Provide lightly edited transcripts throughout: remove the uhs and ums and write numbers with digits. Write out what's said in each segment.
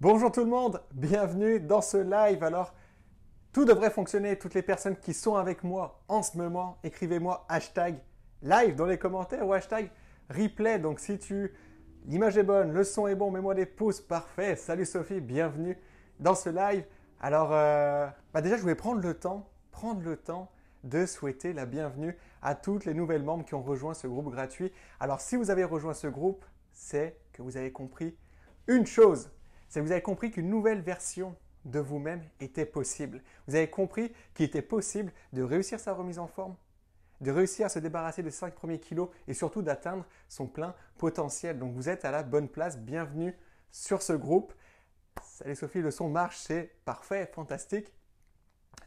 Bonjour tout le monde, bienvenue dans ce live. Alors, tout devrait fonctionner. Toutes les personnes qui sont avec moi en ce moment, écrivez-moi hashtag live dans les commentaires ou hashtag replay. Donc, l'image est bonne, le son est bon, mets-moi des pouces, parfait. Salut Sophie, bienvenue dans ce live. Alors, déjà, je voulais prendre le temps de souhaiter la bienvenue à toutes les nouvelles membres qui ont rejoint ce groupe gratuit. Alors, si vous avez rejoint ce groupe, c'est que vous avez compris une chose. C'est que vous avez compris qu'une nouvelle version de vous-même était possible. Vous avez compris qu'il était possible de réussir sa remise en forme, de réussir à se débarrasser des 5 premiers kilos et surtout d'atteindre son plein potentiel. Donc vous êtes à la bonne place. Bienvenue sur ce groupe. Salut Sophie, le son marche, c'est parfait, fantastique.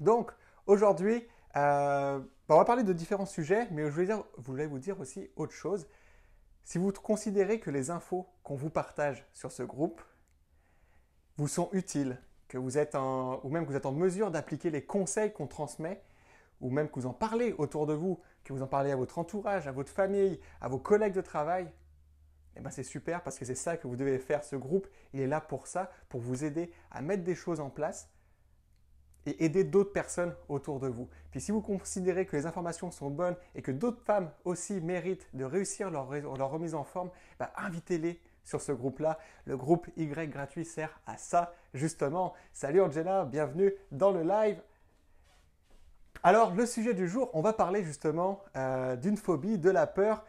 Donc aujourd'hui, on va parler de différents sujets, mais je voulais vous dire aussi autre chose. Si vous considérez que les infos qu'on vous partage sur ce groupe vous sont utiles, ou même que vous êtes en mesure d'appliquer les conseils qu'on transmet, ou même que vous en parlez autour de vous, que vous en parlez à votre entourage, à votre famille, à vos collègues de travail, eh ben c'est super parce que c'est ça que vous devez faire. Ce groupe, il est là pour ça, pour vous aider à mettre des choses en place et aider d'autres personnes autour de vous. Puis si vous considérez que les informations sont bonnes et que d'autres femmes aussi méritent de réussir leur remise en forme, invitez-les sur ce groupe-là. Le groupe Y gratuit sert à ça, justement. Salut Angela, bienvenue dans le live. Alors, le sujet du jour, on va parler justement d'une phobie, de la peur.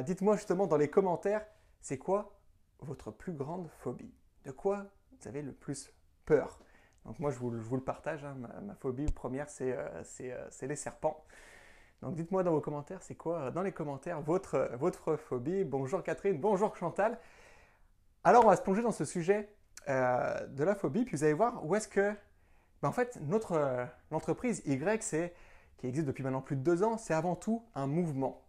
Dites-moi justement dans les commentaires, c'est quoi votre plus grande phobie? De quoi vous avez le plus peur? Donc moi, je vous le partage. Hein. Ma phobie première, c'est les serpents. Donc dites-moi dans vos commentaires, c'est quoi dans les commentaires votre phobie? Bonjour Catherine, bonjour Chantal. Alors, on va se plonger dans ce sujet de la phobie, puis vous allez voir où est-ce que... en fait, l'entreprise Y, qui existe depuis maintenant plus de 2 ans, c'est avant tout un mouvement.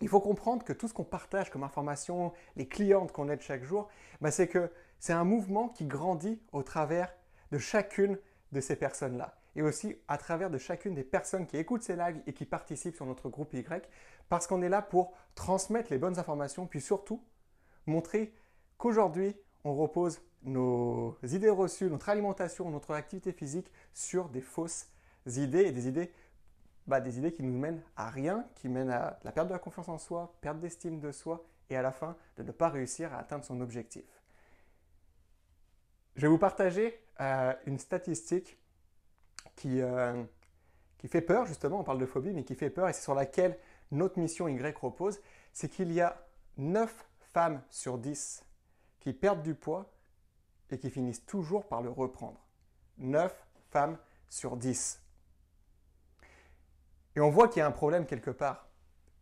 Il faut comprendre que tout ce qu'on partage comme information, les clientes qu'on aide chaque jour, c'est un mouvement qui grandit au travers de chacune de ces personnes-là. Et aussi à travers de chacune des personnes qui écoutent ces lives et qui participent sur notre groupe Y, parce qu'on est là pour transmettre les bonnes informations, puis surtout montrer qu'aujourd'hui, on repose nos idées reçues, notre alimentation, notre activité physique sur des fausses idées et des idées qui nous mènent à rien, qui mènent à la perte de la confiance en soi, perte d'estime de soi et à la fin de ne pas réussir à atteindre son objectif. Je vais vous partager une statistique qui fait peur, justement, on parle de phobie, mais qui fait peur et c'est sur laquelle notre mission Y repose, c'est qu'il y a 9 femmes sur 10 qui perdent du poids et qui finissent toujours par le reprendre. 9 femmes sur 10. Et on voit qu'il y a un problème quelque part.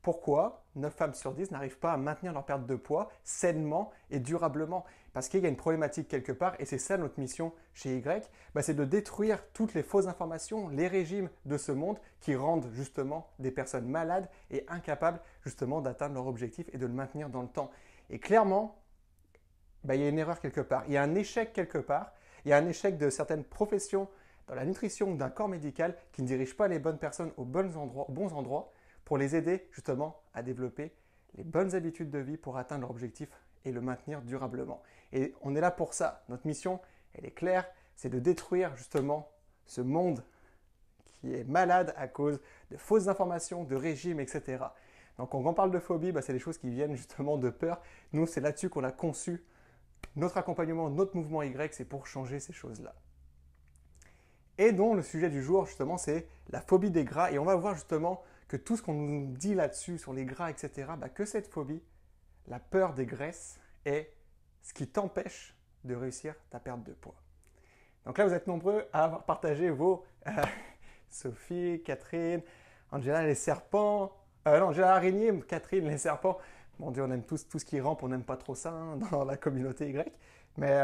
Pourquoi 9 femmes sur 10 n'arrivent pas à maintenir leur perte de poids sainement et durablement? Parce qu'il y a une problématique quelque part et c'est ça notre mission chez Y, c'est de détruire toutes les fausses informations, les régimes de ce monde qui rendent justement des personnes malades et incapables justement d'atteindre leur objectif et de le maintenir dans le temps. Et clairement, il y a une erreur quelque part, il y a un échec quelque part, il y a un échec de certaines professions dans la nutrition ou d'un corps médical qui ne dirigent pas les bonnes personnes aux bons endroits pour les aider justement à développer les bonnes habitudes de vie pour atteindre leur objectif et le maintenir durablement. Et on est là pour ça. Notre mission, elle est claire, c'est de détruire justement ce monde qui est malade à cause de fausses informations, de régimes, etc. Donc quand on parle de phobie, c'est des choses qui viennent justement de peur. Nous, c'est là-dessus qu'on a conçu notre accompagnement, notre mouvement Y, c'est pour changer ces choses-là. Et donc, le sujet du jour, justement, c'est la phobie des gras. Et on va voir justement que tout ce qu'on nous dit là-dessus, sur les gras, etc., que cette phobie, la peur des graisses, est ce qui t'empêche de réussir ta perte de poids. Donc là, vous êtes nombreux à avoir partagé vos... Sophie, Catherine, Angela, les serpents... non, Angela, araignée, Catherine, les serpents... Mon Dieu, on aime tous tout ce qui rampe, on n'aime pas trop ça dans la communauté Y. Mais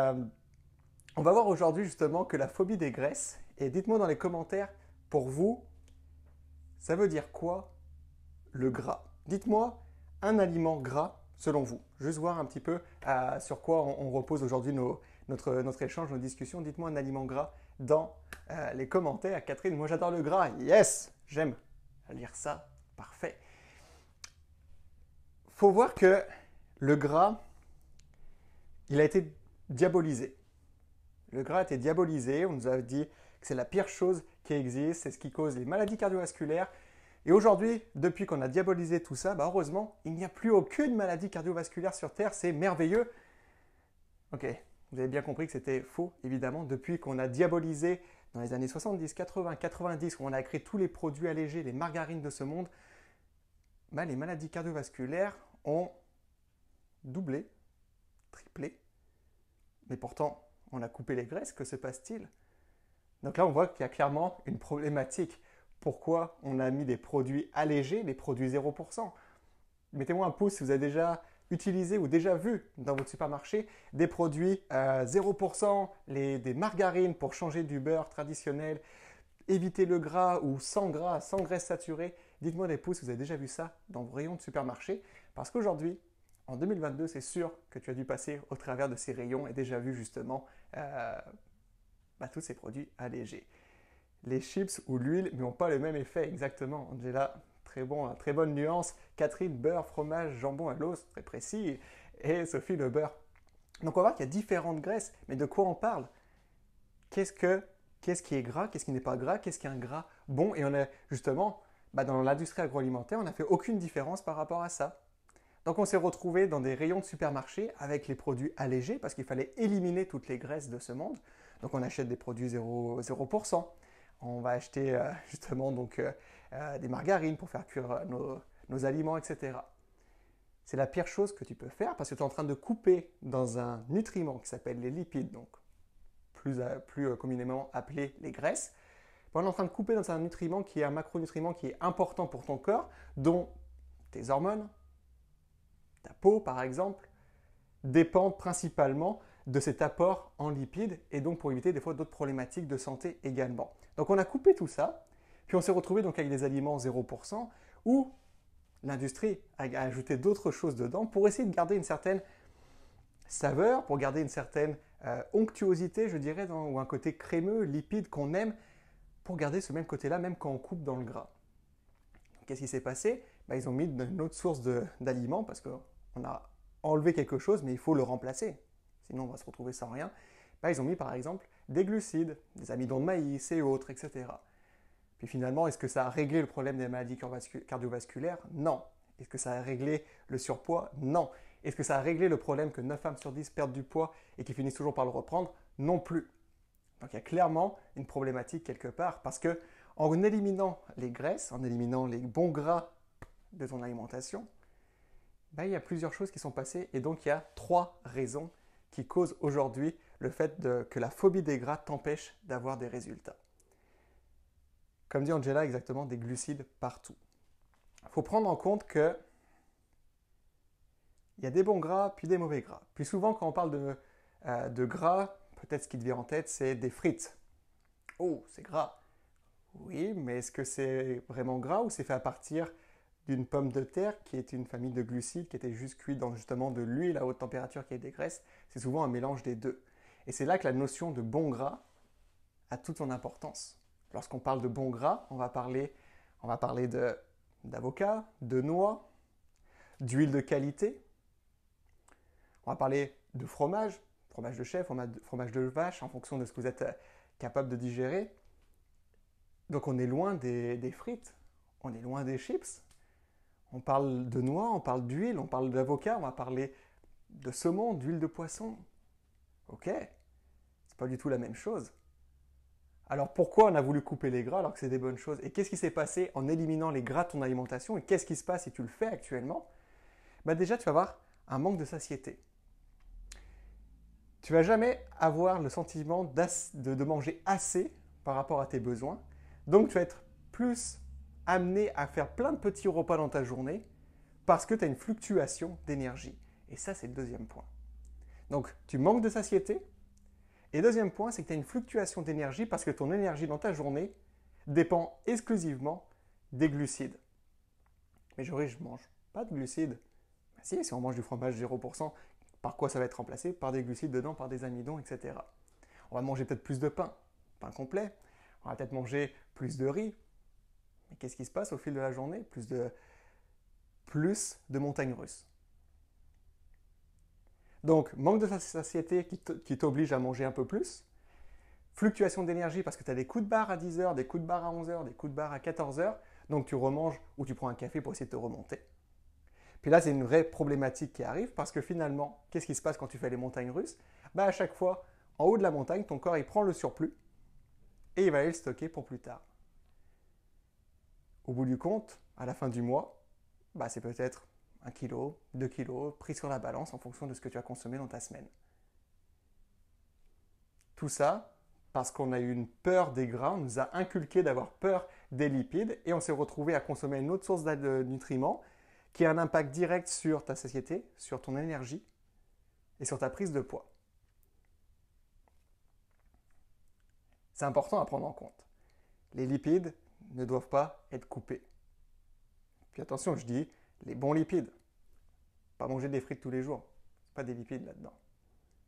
on va voir aujourd'hui justement que la phobie des graisses, et dites-moi dans les commentaires, pour vous, ça veut dire quoi le gras? Dites-moi un aliment gras selon vous. Juste voir un petit peu sur quoi on repose aujourd'hui notre échange, nos discussions. Dites-moi un aliment gras dans les commentaires. Catherine, moi j'adore le gras. Yes, j'aime lire ça. Parfait. Faut voir que le gras, il a été diabolisé. Le gras était diabolisé, on nous a dit que c'est la pire chose qui existe, c'est ce qui cause les maladies cardiovasculaires. Et aujourd'hui, depuis qu'on a diabolisé tout ça, heureusement, il n'y a plus aucune maladie cardiovasculaire sur Terre, c'est merveilleux. Ok, vous avez bien compris que c'était faux, évidemment, depuis qu'on a diabolisé dans les années 70, 80, 90, où on a créé tous les produits allégés, les margarines de ce monde, les maladies cardiovasculaires ont doublé, triplé, mais pourtant, on a coupé les graisses, que se passe-t-il? Donc là, on voit qu'il y a clairement une problématique. Pourquoi on a mis des produits allégés, des produits 0%? Mettez-moi un pouce si vous avez déjà utilisé ou déjà vu dans votre supermarché des produits 0%, des margarines pour changer du beurre traditionnel, éviter le gras ou sans gras, sans graisse saturée. Dites-moi des pouces si vous avez déjà vu ça dans vos rayons de supermarché. Parce qu'aujourd'hui, en 2022, c'est sûr que tu as dû passer au travers de ces rayons et déjà vu justement tous ces produits allégés. Les chips ou l'huile n'ont pas le même effet exactement. Angela, très bon, très bonne nuance. Catherine, beurre, fromage, jambon à l'os, très précis. Et Sophie, le beurre. Donc on va voir qu'il y a différentes graisses. Mais de quoi on parle? Qu'est-ce qui est gras? Qu'est-ce qui n'est pas gras? Qu'est-ce qui est un gras bon? Et on a justement, dans l'industrie agroalimentaire, on n'a fait aucune différence par rapport à ça. Donc on s'est retrouvé dans des rayons de supermarché avec les produits allégés parce qu'il fallait éliminer toutes les graisses de ce monde. Donc on achète des produits 0%. On va acheter justement des margarines pour faire cuire nos aliments, etc. C'est la pire chose que tu peux faire parce que tu es en train de couper dans un nutriment qui s'appelle les lipides, donc plus communément appelé les graisses. On est en train de couper dans un nutriment qui est un macronutriment qui est important pour ton corps, dont tes hormones, ta peau par exemple, dépendent principalement de cet apport en lipides et donc pour éviter des fois d'autres problématiques de santé également. Donc on a coupé tout ça, puis on s'est retrouvé donc avec des aliments 0% où l'industrie a ajouté d'autres choses dedans pour essayer de garder une certaine saveur, pour garder une certaine onctuosité, je dirais, ou un côté crémeux, lipide qu'on aime, pour garder ce même côté-là, même quand on coupe dans le gras. Qu'est-ce qui s'est passé? Ils ont mis une autre source d'aliments parce qu'on a enlevé quelque chose, mais il faut le remplacer. Sinon, on va se retrouver sans rien. Ils ont mis par exemple des glucides, des amidons de maïs et autres, etc. Puis finalement, est-ce que ça a réglé le problème des maladies cardiovasculaires? Non. Est-ce que ça a réglé le surpoids? Non. Est-ce que ça a réglé le problème que 9 femmes sur 10 perdent du poids et qui finissent toujours par le reprendre? Non plus. Donc il y a clairement une problématique quelque part parce que en éliminant les graisses, en éliminant les bons gras de ton alimentation, il y a plusieurs choses qui sont passées et donc il y a 3 raisons qui causent aujourd'hui le fait que la phobie des gras t'empêche d'avoir des résultats. Comme dit Angela, exactement, des glucides partout. Il faut prendre en compte que il y a des bons gras puis des mauvais gras. Plus souvent, quand on parle de gras, peut-être ce qui te vient en tête, c'est des frites. Oh, c'est gras. Oui, mais est-ce que c'est vraiment gras ou c'est fait à partir d'une pomme de terre qui est une famille de glucides qui était juste cuite dans justement de l'huile à haute température qui est des graisses? C'est souvent un mélange des deux. Et c'est là que la notion de bon gras a toute son importance. Lorsqu'on parle de bon gras, on va parler d'avocat, de noix, d'huile de qualité. On va parler de fromage de chèvre, fromage de vache, en fonction de ce que vous êtes capable de digérer. Donc on est loin des frites, on est loin des chips. On parle de noix, on parle d'huile, on parle d'avocat, on va parler de saumon, d'huile de poisson. Ok, c'est pas du tout la même chose. Alors pourquoi on a voulu couper les gras alors que c'est des bonnes choses? Et qu'est-ce qui s'est passé en éliminant les gras de ton alimentation? Et qu'est-ce qui se passe si tu le fais actuellement? Déjà, tu vas avoir un manque de satiété. Tu vas jamais avoir le sentiment de manger assez par rapport à tes besoins. Donc tu vas être plus amené à faire plein de petits repas dans ta journée parce que tu as une fluctuation d'énergie. Et ça, c'est le deuxième point. Donc tu manques de satiété. Et deuxième point, c'est que tu as une fluctuation d'énergie parce que ton énergie dans ta journée dépend exclusivement des glucides. Mais je ne mange pas de glucides. Si on mange du fromage 0%, par quoi ça va être remplacé? Par des glucides dedans, par des amidons, etc. On va manger peut-être plus de pain complet. On va peut-être manger plus de riz. Mais qu'est-ce qui se passe au fil de la journée? Plus de montagnes russes. Donc, manque de satiété qui t'oblige à manger un peu plus, fluctuation d'énergie parce que tu as des coups de barre à 10 heures, des coups de barre à 11 heures, des coups de barre à 14 heures. Donc tu remanges ou tu prends un café pour essayer de te remonter. Puis là, c'est une vraie problématique qui arrive parce que finalement, qu'est-ce qui se passe quand tu fais les montagnes russes? À chaque fois, en haut de la montagne, ton corps il prend le surplus et il va aller le stocker pour plus tard. Au bout du compte, à la fin du mois, c'est peut-être 1 kg, 2 kg pris sur la balance en fonction de ce que tu as consommé dans ta semaine. Tout ça parce qu'on a eu une peur des gras, on nous a inculqué d'avoir peur des lipides et on s'est retrouvé à consommer une autre source de nutriments qui a un impact direct sur ta satiété, sur ton énergie et sur ta prise de poids. C'est important à prendre en compte. Les lipides ne doivent pas être coupés. Puis attention, je dis les bons lipides. Pas manger des frites tous les jours. Ce pas des lipides là-dedans.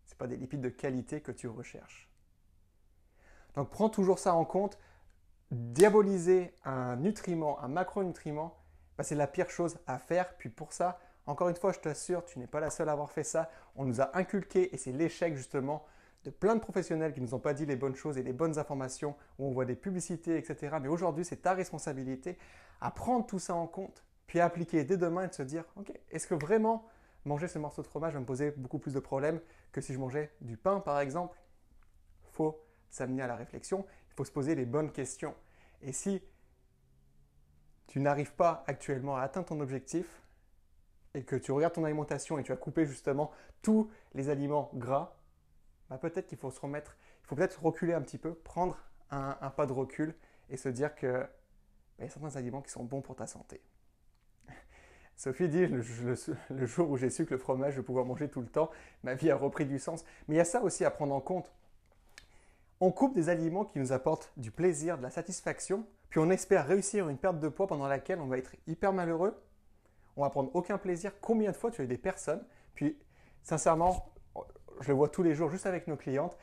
Ce pas des lipides de qualité que tu recherches. Donc prends toujours ça en compte. Diaboliser un nutriment, un macronutriment, c'est la pire chose à faire. Puis pour ça, encore une fois, je t'assure, tu n'es pas la seule à avoir fait ça. On nous a inculqué et c'est l'échec justement de plein de professionnels qui ne nous ont pas dit les bonnes choses et les bonnes informations, où on voit des publicités, etc. Mais aujourd'hui, c'est ta responsabilité à prendre tout ça en compte, puis à appliquer dès demain et de se dire, ok, est-ce que vraiment manger ce morceau de fromage va me poser beaucoup plus de problèmes que si je mangeais du pain, par exemple? Il faut s'amener à la réflexion, il faut se poser les bonnes questions. Et si tu n'arrives pas actuellement à atteindre ton objectif et que tu regardes ton alimentation et tu as coupé justement tous les aliments gras, peut-être qu'il faut se remettre, il faut peut-être reculer un petit peu, prendre un pas de recul et se dire qu'il y a certains aliments qui sont bons pour ta santé. Sophie dit, le jour où j'ai su que le fromage, je vais pouvoir manger tout le temps, ma vie a repris du sens. Mais il y a ça aussi à prendre en compte. On coupe des aliments qui nous apportent du plaisir, de la satisfaction, puis on espère réussir une perte de poids pendant laquelle on va être hyper malheureux, on va prendre aucun plaisir. Combien de fois tu as eu des personnes, puis sincèrement, je le vois tous les jours juste avec nos clientes,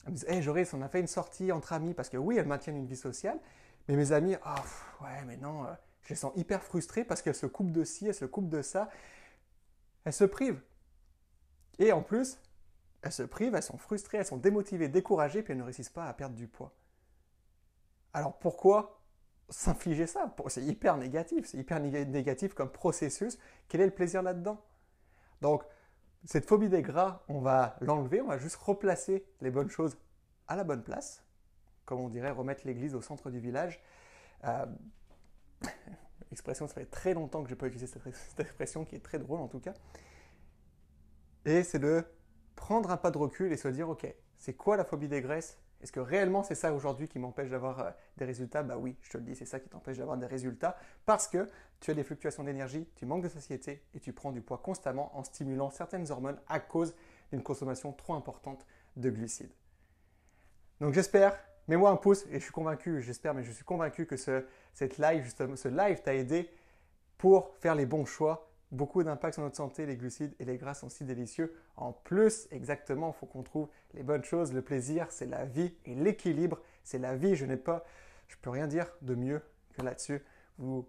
elles me disent, hey Joris, on a fait une sortie entre amis, parce que oui, elles maintiennent une vie sociale, mais mes amis, ouais, mais non, je les sens hyper frustrées parce qu'elles se coupent de ci, elles se coupent de ça, elles se privent. Et en plus, elles se privent, elles sont frustrées, elles sont démotivées, découragées, puis elles ne réussissent pas à perdre du poids. Alors pourquoi s'infliger ça? C'est hyper négatif comme processus. Quel est le plaisir là-dedans? Donc, cette phobie des gras, on va l'enlever, on va juste replacer les bonnes choses à la bonne place. Comme on dirait, remettre l'église au centre du village. Expression, ça fait très longtemps que je n'ai pas utilisé cette expression, qui est très drôle en tout cas. Et c'est de prendre un pas de recul et se dire, ok, c'est quoi la phobie des graisses? Est-ce que réellement c'est ça aujourd'hui qui m'empêche d'avoir des résultats? Oui, je te le dis, c'est ça qui t'empêche d'avoir des résultats parce que tu as des fluctuations d'énergie, tu manques de satiété et tu prends du poids constamment en stimulant certaines hormones à cause d'une consommation trop importante de glucides. Donc j'espère, mets-moi un pouce et je suis convaincu, je suis convaincu que ce live t'a aidé pour faire les bons choix. Beaucoup d'impact sur notre santé, les glucides et les gras sont si délicieux. En plus, exactement, il faut qu'on trouve les bonnes choses. Le plaisir, c'est la vie et l'équilibre, c'est la vie. Je peux rien dire de mieux que là-dessus. Vous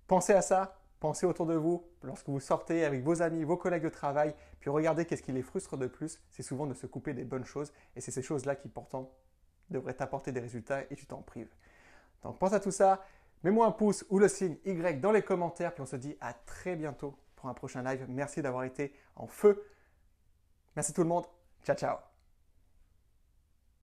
pensez à ça, pensez autour de vous lorsque vous sortez avec vos amis, vos collègues de travail, puis regardez qu'est-ce qui les frustre de plus. C'est souvent de se couper des bonnes choses et c'est ces choses-là qui pourtant devraient t'apporter des résultats et tu t'en prives. Donc pense à tout ça. Mets-moi un pouce ou le signe Y dans les commentaires, puis on se dit à très bientôt pour un prochain live. Merci d'avoir été en feu. Merci tout le monde. Ciao, ciao.